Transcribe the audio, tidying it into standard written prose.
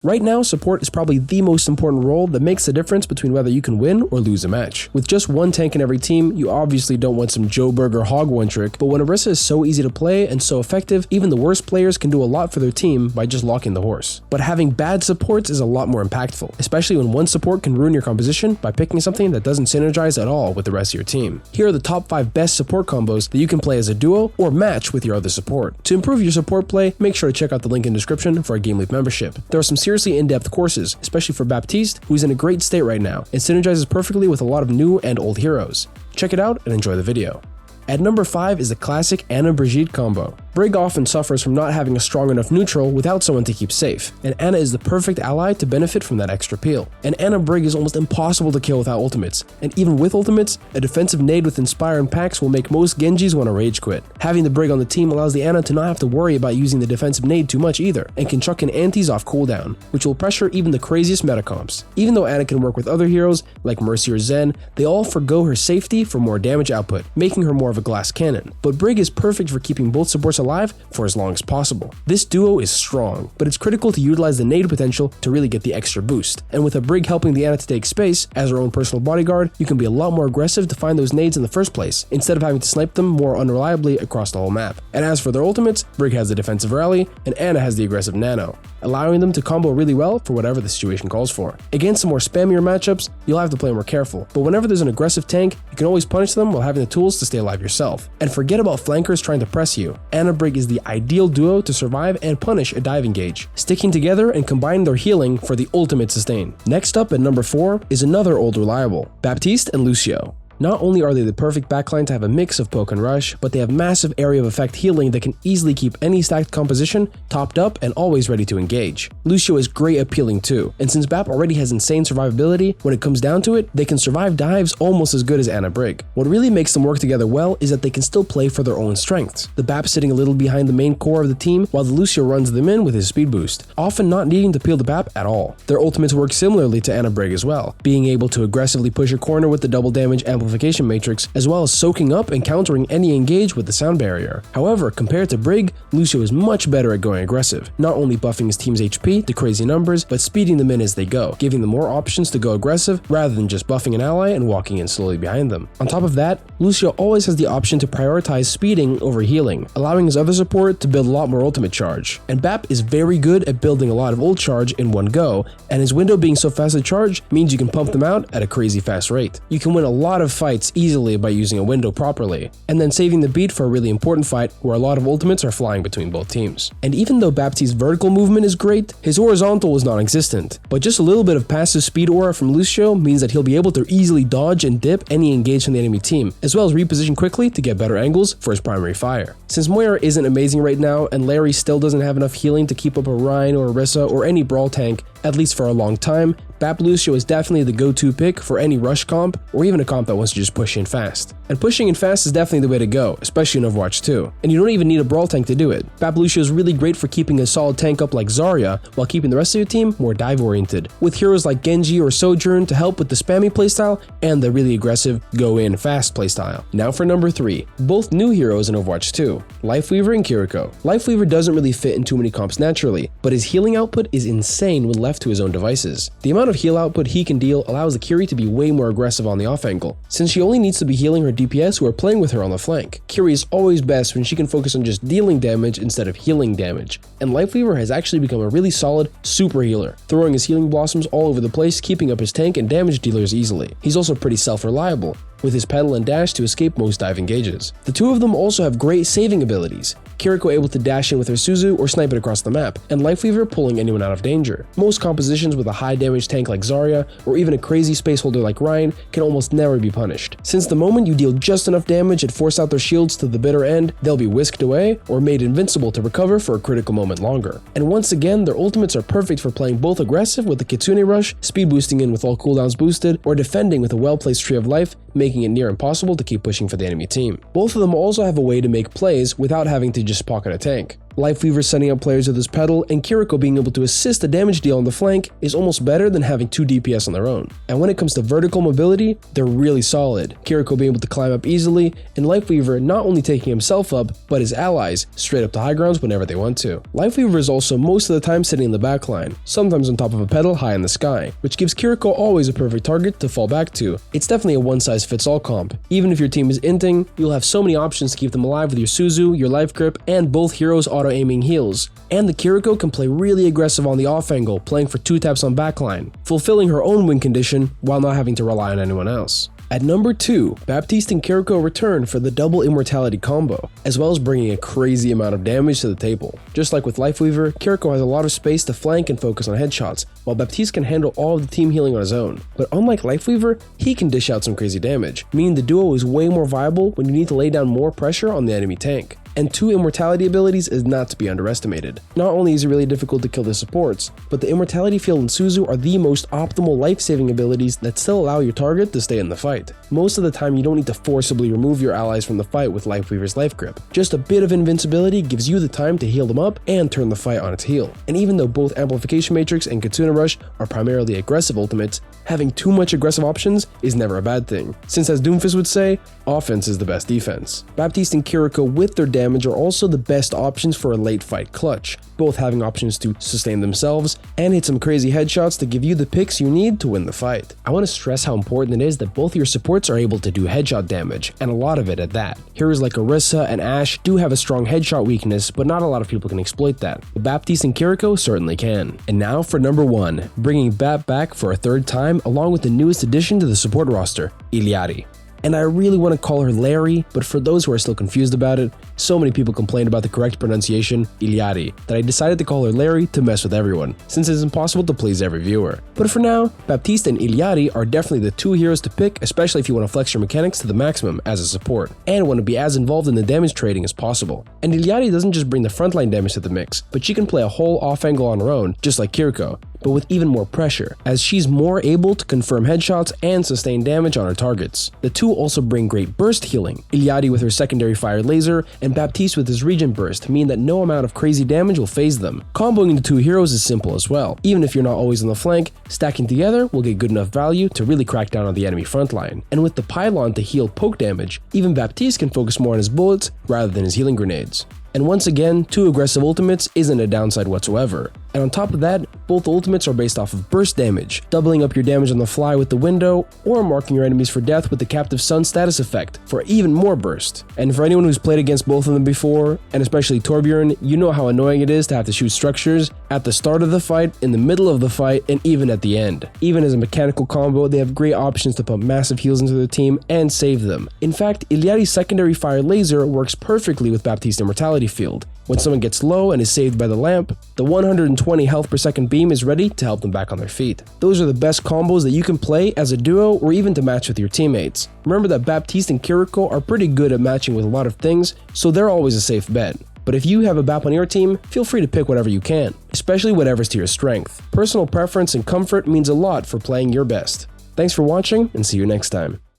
Right now, support is probably the most important role that makes the difference between whether you can win or lose a match. With just one tank in every team, you obviously don't want some Joe Burger hog one trick, but when Orisa is so easy to play and so effective, even the worst players can do a lot for their team by just locking the horse. But having bad supports is a lot more impactful, especially when one support can ruin your composition by picking something that doesn't synergize at all with the rest of your team. Here are the top 5 best support combos that you can play as a duo or match with your other support. To improve your support play, make sure to check out the link in the description for our Game Leap membership. There are some seriously in-depth courses, especially for Baptiste, who is in a great state right now and synergizes perfectly with a lot of new and old heroes. Check it out and enjoy the video. At number 5 is the classic Ana Brigitte combo. Brig often suffers from not having a strong enough neutral without someone to keep safe, and Ana is the perfect ally to benefit from that extra peel. And Ana Brig is almost impossible to kill without ultimates, and even with ultimates, a defensive nade with Inspire and Pax will make most Genjis want to rage quit. Having the Brig on the team allows the Ana to not have to worry about using the defensive nade too much either, and can chuck in antis off cooldown, which will pressure even the craziest meta comps. Even though Ana can work with other heroes, like Mercy or Zen, they all forgo her safety for more damage output, making her more of a glass cannon. But Brig is perfect for keeping both supports alive for as long as possible. This duo is strong, but it's critical to utilize the nade potential to really get the extra boost. And with a Brig helping the Ana to take space as her own personal bodyguard, you can be a lot more aggressive to find those nades in the first place, instead of having to snipe them more unreliably across the whole map. And as for their ultimates, Brig has the defensive rally, and Ana has the aggressive nano, allowing them to combo really well for whatever the situation calls for. Against some more spammier matchups, you'll have to play more careful, but whenever there's an aggressive tank, you can always punish them while having the tools to stay alive yourself. And forget about flankers trying to press you. Ana Brig is the ideal duo to survive and punish a dive engage, sticking together and combining their healing for the ultimate sustain. Next up at number 4 is another old reliable, Baptiste and Lucio. Not only are they the perfect backline to have a mix of poke and rush, but they have massive area of effect healing that can easily keep any stacked composition topped up and always ready to engage. Lucio is great at peeling too, and since Bap already has insane survivability, when it comes down to it, they can survive dives almost as good as Ana Brig. What really makes them work together well is that they can still play for their own strengths, the Bap sitting a little behind the main core of the team while the Lucio runs them in with his speed boost, often not needing to peel the Bap at all. Their ultimates work similarly to Ana Brig as well, being able to aggressively push a corner with the double damage amplification matrix, as well as soaking up and countering any engage with the sound barrier. However, compared to Brig, Lucio is much better at going aggressive, not only buffing his team's HP to crazy numbers, but speeding them in as they go, giving them more options to go aggressive rather than just buffing an ally and walking in slowly behind them. On top of that, Lucio always has the option to prioritize speeding over healing, allowing his other support to build a lot more ultimate charge. And Bap is very good at building a lot of ult charge in one go, and his window being so fast to charge means you can pump them out at a crazy fast rate. You can win a lot of fights easily by using a window properly, and then saving the beat for a really important fight where a lot of ultimates are flying between both teams. And even though Baptiste's vertical movement is great, his horizontal is non-existent, but just a little bit of passive speed aura from Lucio means that he'll be able to easily dodge and dip any engage from the enemy team, as well as reposition quickly to get better angles for his primary fire. Since Moira isn't amazing right now, and Larry still doesn't have enough healing to keep up a Rein or Orisa or any brawl tank, at least for a long time, Bap Lucio is definitely the go-to pick for any rush comp, or even a comp that wants to just push in fast. And pushing in fast is definitely the way to go, especially in Overwatch 2. And you don't even need a brawl tank to do it. Bap Lucio is really great for keeping a solid tank up like Zarya, while keeping the rest of your team more dive-oriented, with heroes like Genji or Sojourn to help with the spammy playstyle and the really aggressive go-in fast playstyle. Now for number 3, both new heroes in Overwatch 2, Lifeweaver and Kiriko. Lifeweaver doesn't really fit in too many comps naturally, but his healing output is insane when left to his own devices. The amount of heal output he can deal allows the Kiri to be way more aggressive on the off angle, since she only needs to be healing her DPS who are playing with her on the flank. Kiri is always best when she can focus on just dealing damage instead of healing damage, and Lifeweaver has actually become a really solid super healer, throwing his healing blossoms all over the place, keeping up his tank and damage dealers easily. He's also pretty self-reliable, with his pedal and dash to escape most dive engages. The two of them also have great saving abilities, Kiriko able to dash in with her Suzu or snipe it across the map, and Lifeweaver pulling anyone out of danger. Most compositions with a high damage tank like Zarya, or even a crazy space holder like Rein, can almost never be punished, since the moment you deal just enough damage and force out their shields to the bitter end, they'll be whisked away or made invincible to recover for a critical moment longer. And once again, their ultimates are perfect for playing both aggressive with the Kitsune Rush, speed boosting in with all cooldowns boosted, or defending with a well-placed Tree of Life, making it near impossible to keep pushing for the enemy team. Both of them also have a way to make plays without having to just pocket a tank. Lifeweaver setting up players with his pedal and Kiriko being able to assist the damage deal on the flank is almost better than having 2 DPS on their own. And when it comes to vertical mobility, they're really solid. Kiriko being able to climb up easily, and Lifeweaver not only taking himself up, but his allies straight up to high grounds whenever they want to. Lifeweaver is also most of the time sitting in the backline, sometimes on top of a pedal high in the sky, which gives Kiriko always a perfect target to fall back to. It's definitely a one-size-fits-all comp. Even if your team is inting, you'll have so many options to keep them alive with your Suzu, your life grip, and both heroes auto-aiming heals. And the Kiriko can play really aggressive on the off angle, playing for 2 taps on backline, fulfilling her own win condition while not having to rely on anyone else. At number 2, Baptiste and Kiriko return for the double immortality combo, as well as bringing a crazy amount of damage to the table. Just like with Lifeweaver, Kiriko has a lot of space to flank and focus on headshots, while Baptiste can handle all of the team healing on his own. But unlike Lifeweaver, he can dish out some crazy damage, meaning the duo is way more viable when you need to lay down more pressure on the enemy tank. And 2 immortality abilities is not to be underestimated. Not only is it really difficult to kill the supports, but the immortality field and Suzu are the most optimal life-saving abilities that still allow your target to stay in the fight. Most of the time you don't need to forcibly remove your allies from the fight with Lifeweaver's life grip. Just a bit of invincibility gives you the time to heal them up and turn the fight on its heel. And even though both Amplification Matrix and Kitsune Rush are primarily aggressive ultimates, having too much aggressive options is never a bad thing, since as Doomfist would say, offense is the best defense. Baptiste and Kiriko with their damage are also the best options for a late fight clutch, both having options to sustain themselves and hit some crazy headshots to give you the picks you need to win the fight. I want to stress how important it is that both your supports are able to do headshot damage, and a lot of it at that. Heroes like Orisa and Ashe do have a strong headshot weakness, but not a lot of people can exploit that. But Baptiste and Kiriko certainly can. And now for number 1, bringing Bap back for a 3rd time along with the newest addition to the support roster, Illari. And I really want to call her Larry, but for those who are still confused about it, so many people complained about the correct pronunciation, Illari, that I decided to call her Larry to mess with everyone, since it's impossible to please every viewer. But for now, Baptiste and Illari are definitely the 2 heroes to pick, especially if you want to flex your mechanics to the maximum as a support, and want to be as involved in the damage trading as possible. And Illari doesn't just bring the frontline damage to the mix, but she can play a whole off angle on her own, just like Kiriko, but with even more pressure, as she's more able to confirm headshots and sustain damage on her targets. The 2 also bring great burst healing, Illari with her secondary fire laser, and Baptiste with his regen burst mean that no amount of crazy damage will phase them. Comboing the 2 heroes is simple as well. Even if you're not always on the flank, stacking together will get good enough value to really crack down on the enemy frontline. And with the pylon to heal poke damage, even Baptiste can focus more on his bullets rather than his healing grenades. And once again, 2 aggressive ultimates isn't a downside whatsoever. And on top of that, both ultimates are based off of burst damage, doubling up your damage on the fly with the window, or marking your enemies for death with the Captive Sun status effect for even more burst. And for anyone who's played against both of them before, and especially Torbjorn, you know how annoying it is to have to shoot structures at the start of the fight, in the middle of the fight, and even at the end. Even as a mechanical combo, they have great options to pump massive heals into their team and save them. In fact, Illari's secondary fire laser works perfectly with Baptiste's immortality field. When someone gets low and is saved by the lamp, the 120 health per second beam is ready to help them back on their feet. Those are the best combos that you can play as a duo or even to match with your teammates. Remember that Baptiste and Kiriko are pretty good at matching with a lot of things, so they're always a safe bet. But if you have a Bap on your team, feel free to pick whatever you can, especially whatever's to your strength. Personal preference and comfort means a lot for playing your best. Thanks for watching, and see you next time.